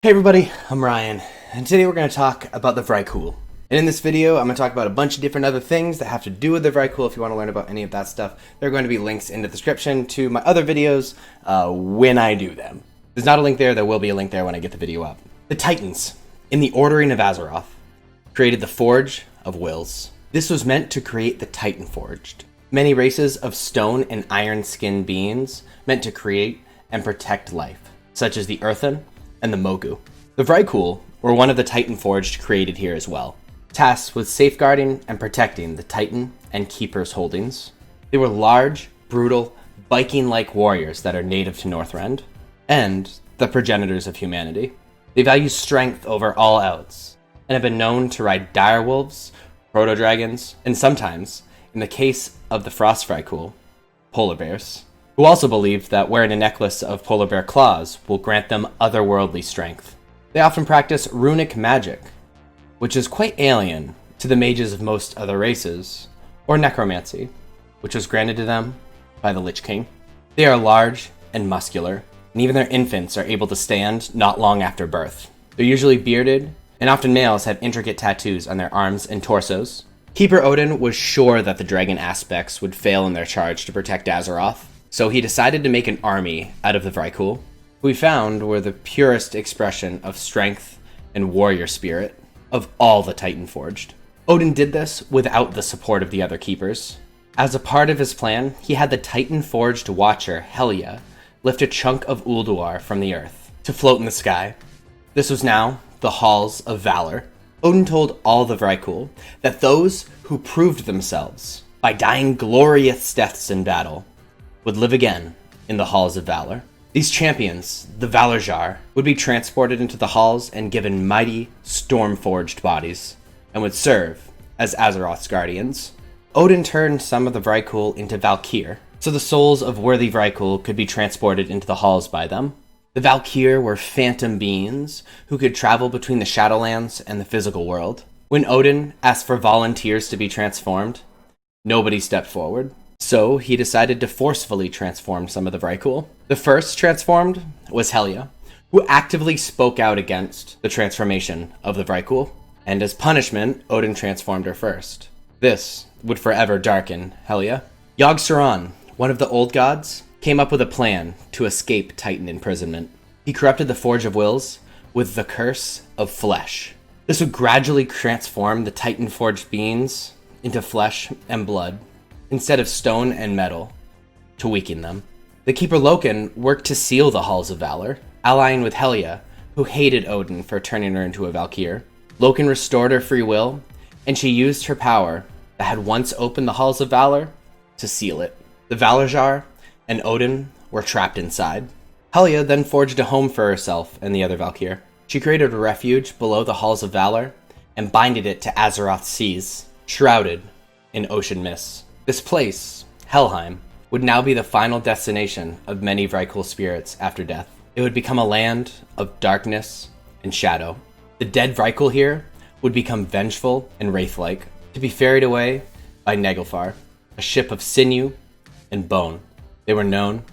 Hey everybody, I'm Ryan, and today we're going to talk about the Vrykul. And in this video, I'm going to talk about a bunch of different other things that have to do with the Vrykul. If you want to learn about any of that stuff, there are going to be links in the description to my other videos when I do them. If there's not a link there will be a link there when I get the video up. The Titans, in the ordering of Azeroth, created the Forge of Wills. This was meant to create the Titan Forged. Many races of stone and iron-skinned beings meant to create and protect life, such as the Earthen and the Mogu. The Vrykul were one of the Titan Forged created here as well, tasked with safeguarding and protecting the Titan and Keeper's holdings. They were large, brutal, Viking-like warriors that are native to Northrend, and the progenitors of humanity. They value strength over all else, and have been known to ride direwolves, Proto-Dragons, and sometimes, in the case of the Frost Vrykul, polar bears, who also believe that wearing a necklace of polar bear claws will grant them otherworldly strength. They often practice Runic Magic, which is quite alien to the mages of most other races, or Necromancy, which was granted to them by the Lich King. They are large and muscular, and even their infants are able to stand not long after birth. They're usually bearded, and often males have intricate tattoos on their arms and torsos. Keeper Odyn was sure that the dragon aspects would fail in their charge to protect Azeroth, so he decided to make an army out of the Vrykul, who we found were the purest expression of strength and warrior spirit of all the Titan Forged. Odyn did this without the support of the other keepers. As a part of his plan, he had the Titan Forged Watcher, Helya, lift a chunk of Ulduar from the earth to float in the sky. This was now the Halls of Valor. Odyn told all the Vrykul that those who proved themselves by dying glorious deaths in battle would live again in the Halls of Valor. These champions, the Valarjar, would be transported into the halls and given mighty, storm-forged bodies, and would serve as Azeroth's guardians. Odyn turned some of the Vrykul into Val'kyr, so the souls of worthy Vrykul could be transported into the halls by them. The Val'kyr were phantom beings who could travel between the Shadowlands and the physical world. When Odyn asked for volunteers to be transformed, nobody stepped forward. So he decided to forcefully transform some of the Vrykul. The first transformed was Helya, who actively spoke out against the transformation of the Vrykul, and as punishment, Odyn transformed her first. This would forever darken Helya. Yogg-Saron, one of the old gods, came up with a plan to escape Titan imprisonment. He corrupted the Forge of Wills with the Curse of Flesh. This would gradually transform the Titan Forged beings into flesh and blood, instead of stone and metal, to weaken them. The Keeper Loken worked to seal the Halls of Valor, allying with Helya, who hated Odyn for turning her into a Valkyr. Loken restored her free will, and she used her power that had once opened the Halls of Valor to seal it. The Valarjar and Odyn were trapped inside. Helya then forged a home for herself and the other Valkyr. She created a refuge below the Halls of Valor and binded it to Azeroth's seas, shrouded in ocean mists. This place, Helheim, would now be the final destination of many Vrykul spirits after death. It would become a land of darkness and shadow. The dead Vrykul here would become vengeful and wraith-like, to be ferried away by Naglfar, a ship of sinew and bone. They were known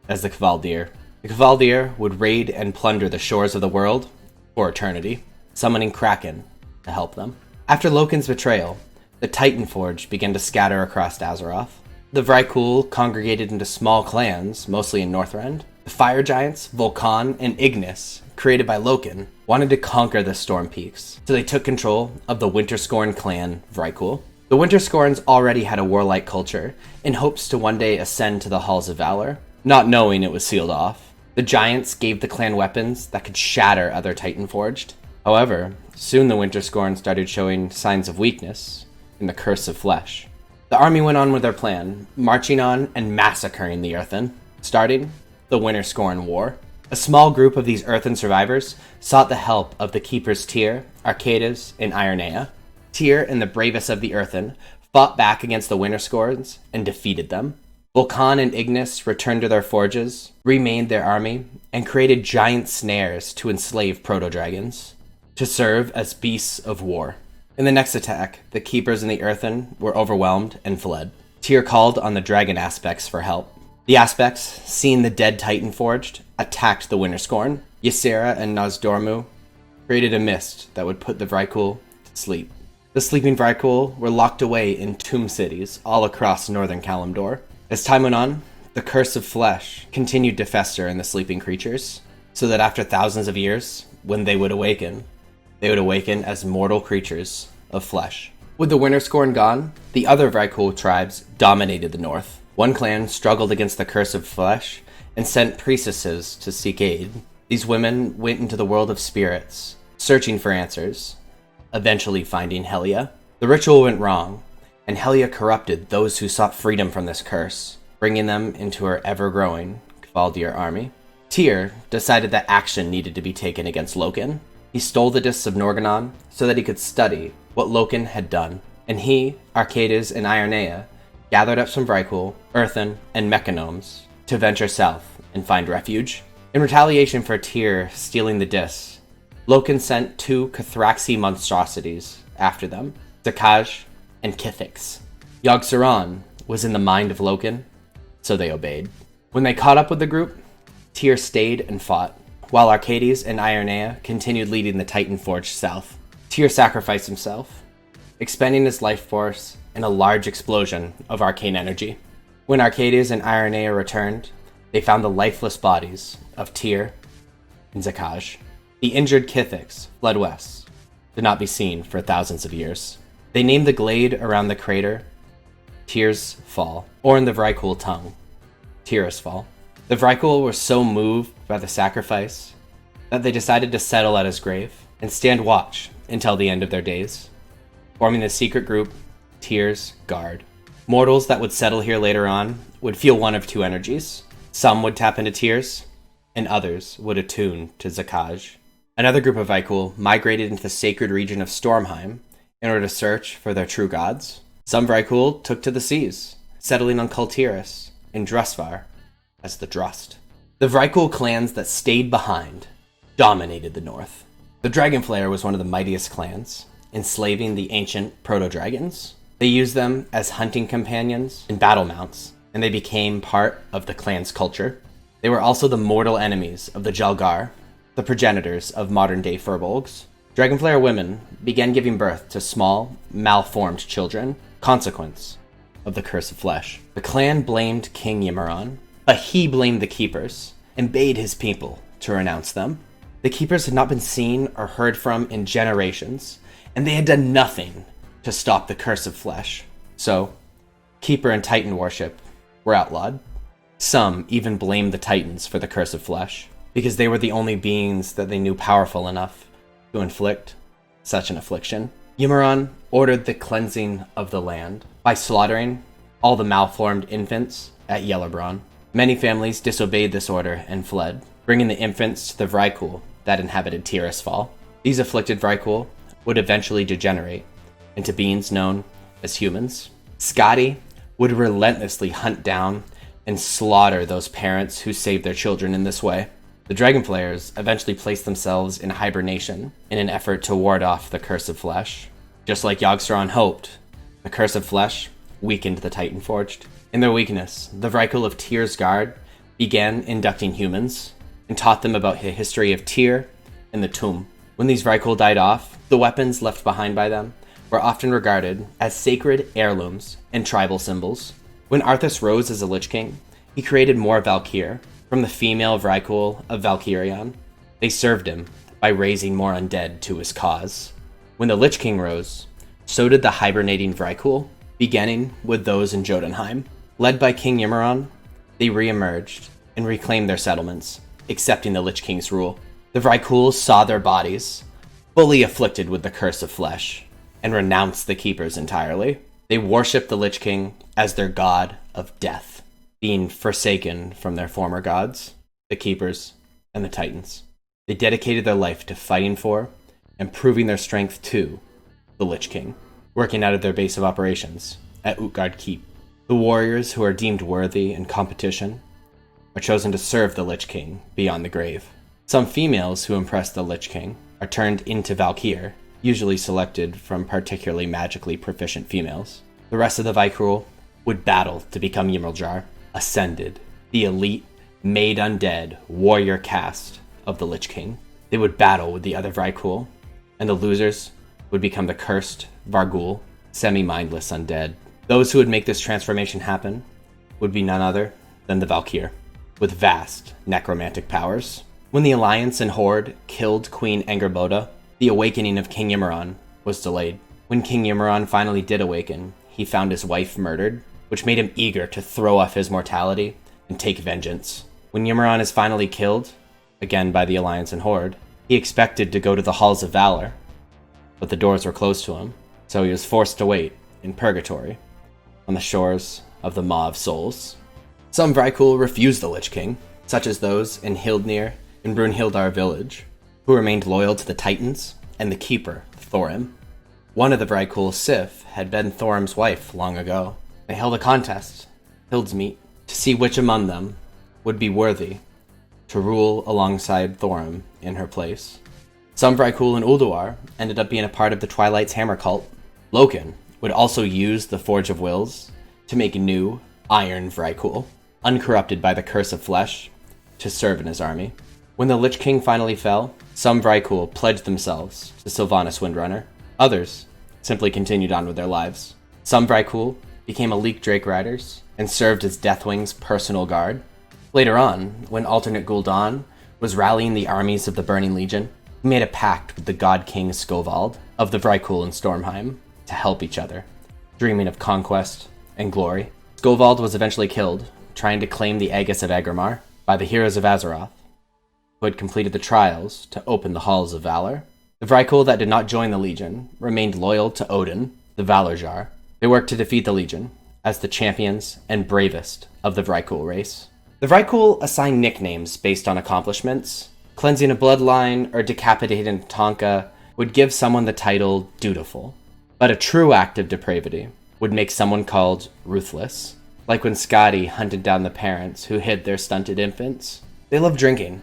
as the Kvaldir. The Kvaldir would raid and plunder the shores of the world for eternity, summoning Kraken to help them. After Loken's betrayal, the Titan Forge began to scatter across Azeroth. The Vrykul congregated into small clans, mostly in Northrend. The fire giants, Volkhan and Ignis, created by Loken, wanted to conquer the Storm Peaks, so they took control of the Winterscorn Clan Vrykul. The Winterscorns already had a warlike culture, in hopes to one day ascend to the Halls of Valor, not knowing it was sealed off. The giants gave the clan weapons that could shatter other Titan Forged. However, soon the Winterscorn started showing signs of weakness in the Curse of Flesh. The army went on with their plan, marching on and massacring the Earthen, starting the Winterscorn War. A small group of these Earthen survivors sought the help of the Keepers Tyr, Archaedas, and Ironea. Tyr and the bravest of the Earthen fought back against the Winterscorns and defeated them. Volkhan and Ignis returned to their forges, remade their army, and created giant snares to enslave Proto-Dragons, to serve as beasts of war. In the next attack, the Keepers in the Earthen were overwhelmed and fled. Tyr called on the dragon aspects for help. The aspects, seeing the dead Titan Forged, attacked the Winterscorn. Ysera and Nozdormu created a mist that would put the Vrykul to sleep. The sleeping Vrykul were locked away in tomb cities all across northern Kalimdor. As time went on, the curse of flesh continued to fester in the sleeping creatures, so that after thousands of years, when they would awaken as mortal creatures of flesh. With the Winterscorn gone, the other Vrykul tribes dominated the north. One clan struggled against the curse of flesh and sent priestesses to seek aid. These women went into the world of spirits, searching for answers, eventually finding Helya. The ritual went wrong, and Helya corrupted those who sought freedom from this curse, bringing them into her ever-growing Kvaldir army. Tyr decided that action needed to be taken against Loken. He stole the discs of Norgannon so that he could study what Loken had done, and he, Archaedas, and Ironea gathered up some Vrykul, Earthen, and Mechanomes to venture south and find refuge. In retaliation for Tyr stealing the discs, Loken sent 2 Kith'raxi monstrosities after them, Zakaj and Kith'ix. Yogg-Saron was in the mind of Loken, so they obeyed. When they caught up with the group, Tyr stayed and fought, while Archaedas and Ironea continued leading the Titan Forge south. Tyr sacrificed himself, expending his life force in a large explosion of arcane energy. When Archaedas and Ironea returned, they found the lifeless bodies of Tyr and Zakaj. The injured Kith'ix fled west, to not be seen for thousands of years. They named the glade around the crater Tyr's Fall, or in the Vrykul tongue, Tyr's Fall. The Vrykul were so moved by the sacrifice that they decided to settle at his grave and stand watch until the end of their days, forming the secret group Tyr's Guard. Mortals that would settle here later on would feel one of 2 energies. Some would tap into Tyr's, and others would attune to Zakaj. Another group of Vrykul migrated into the sacred region of Stormheim in order to search for their true gods. Some Vrykul took to the seas, settling on Kul Tiras and Drustvar as the Drust. The Vrykul clans that stayed behind dominated the north. The Dragonflayer was one of the mightiest clans, enslaving the ancient Proto-Dragons. They used them as hunting companions and battle mounts, and they became part of the clan's culture. They were also the mortal enemies of the Jelgar, the progenitors of modern-day Furbolgs. Dragonflayer women began giving birth to small, malformed children, consequence of the curse of flesh. The clan blamed King Yimmeron, but he blamed the Keepers and bade his people to renounce them. The Keepers had not been seen or heard from in generations, and they had done nothing to stop the curse of flesh. So, Keeper and Titan worship were outlawed. Some even blamed the Titans for the curse of flesh, because they were the only beings that they knew powerful enough to inflict such an affliction. Yimmeron ordered the cleansing of the land by slaughtering all the malformed infants at Yellowbrawn. Many families disobeyed this order and fled, bringing the infants to the Vrykul that inhabited Tyr's Fall. These afflicted Vrykul would eventually degenerate into beings known as humans. Skadi would relentlessly hunt down and slaughter those parents who saved their children in this way. The Dragonflayers eventually placed themselves in hibernation in an effort to ward off the Curse of Flesh. Just like Yogg-Saron hoped, the Curse of Flesh weakened the Titan Forged. In their weakness, the Vrykul of Tyr's Guard began inducting humans and taught them about the history of Tyr and the tomb. When these Vrykul died off, the weapons left behind by them were often regarded as sacred heirlooms and tribal symbols. When Arthas rose as a Lich King, he created more Val'kyr from the female Vrykul of Valkyrion. They served him by raising more undead to his cause. When the Lich King rose, so did the hibernating Vrykul, beginning with those in Jotunheim. Led by King Yimmeron, they re-emerged and reclaimed their settlements, accepting the Lich King's rule. The Vrykul saw their bodies, fully afflicted with the Curse of Flesh, and renounced the Keepers entirely. They worshipped the Lich King as their god of death, being forsaken from their former gods, the Keepers, and the Titans. They dedicated their life to fighting for and proving their strength to the Lich King, working out of their base of operations at Utgarde Keep. The warriors who are deemed worthy in competition are chosen to serve the Lich King beyond the grave. Some females who impress the Lich King are turned into Val'kyr, usually selected from particularly magically proficient females. The rest of the Vrykul would battle to become Ymraljar, Ascended, the elite, made undead warrior caste of the Lich King. They would battle with the other Vrykul, and the losers would become the cursed Vrykul, semi-mindless undead. Those who would make this transformation happen would be none other than the Val'kyr, with vast necromantic powers. When the Alliance and Horde killed Queen Angerboda, the awakening of King Yimmeron was delayed. When King Yimmeron finally did awaken, he found his wife murdered, which made him eager to throw off his mortality and take vengeance. When Yimmeron is finally killed, again by the Alliance and Horde, he expected to go to the Halls of Valor, but the doors were closed to him, so he was forced to wait in Purgatory on the shores of the Maw of Souls. Some Vrykul refused the Lich King, such as those in Hildnir and Brunnhildar Village, who remained loyal to the Titans and the Keeper, Thorim. One of the Vrykul, Sif, had been Thorim's wife long ago. They held a contest, Hildsmeet, to see which among them would be worthy to rule alongside Thorim in her place. Some Vrykul in Ulduar ended up being a part of the Twilight's Hammer cult. Loken would also use the Forge of Wills to make new Iron Vrykul, uncorrupted by the Curse of Flesh, to serve in his army. When the Lich King finally fell, some Vrykul pledged themselves to Sylvanas Windrunner. Others simply continued on with their lives. Some Vrykul became Elite Drake Riders and served as Deathwing's personal guard. Later on, when alternate Gul'dan was rallying the armies of the Burning Legion, he made a pact with the God King Skovald of the Vrykul in Stormheim to help each other, dreaming of conquest and glory. Skovald was eventually killed, trying to claim the Aegis of Egrimar by the heroes of Azeroth, who had completed the trials to open the Halls of Valor. The Vrykul that did not join the Legion remained loyal to Odyn, the Valarjar. They worked to defeat the Legion as the champions and bravest of the Vrykul race. The Vrykul assign nicknames based on accomplishments. Cleansing a bloodline or decapitating Tonka would give someone the title Dutiful, but a true act of depravity would make someone called Ruthless, like when Skadi hunted down the parents who hid their stunted infants. They love drinking,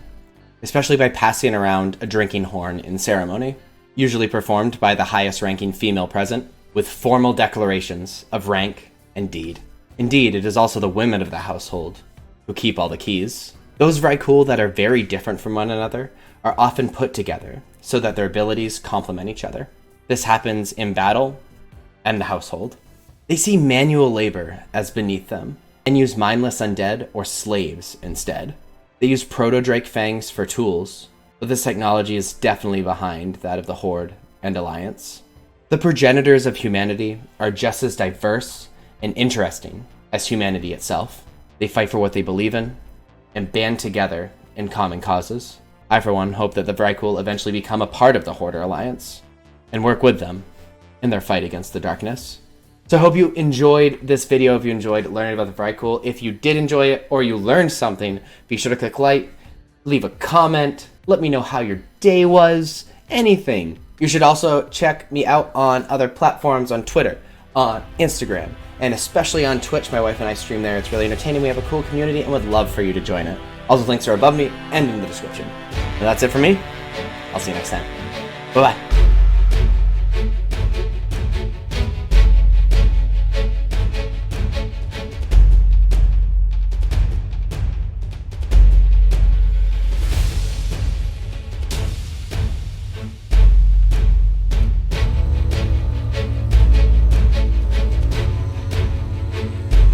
especially by passing around a drinking horn in ceremony, usually performed by the highest-ranking female present, with formal declarations of rank and deed. Indeed, it is also the women of the household who keep all the keys. Those Vrykul that are very different from one another are often put together so that their abilities complement each other. This happens in battle and the household. They see manual labor as beneath them and use mindless undead or slaves instead. They use proto-drake fangs for tools, but this technology is definitely behind that of the Horde and Alliance. The progenitors of humanity are just as diverse and interesting as humanity itself. They fight for what they believe in and band together in common causes. I, for one, hope that the Vrykul eventually become a part of the Horde or Alliance and work with them in their fight against the darkness. So I hope you enjoyed this video, if you enjoyed learning about the Vrykul. If you did enjoy it or you learned something, be sure to click like, leave a comment, let me know how your day was, anything. You should also check me out on other platforms, on Twitter, on Instagram, and especially on Twitch. My wife and I stream there. It's really entertaining. We have a cool community and would love for you to join it. All the links are above me and in the description. And that's it for me. I'll see you next time. Bye-bye.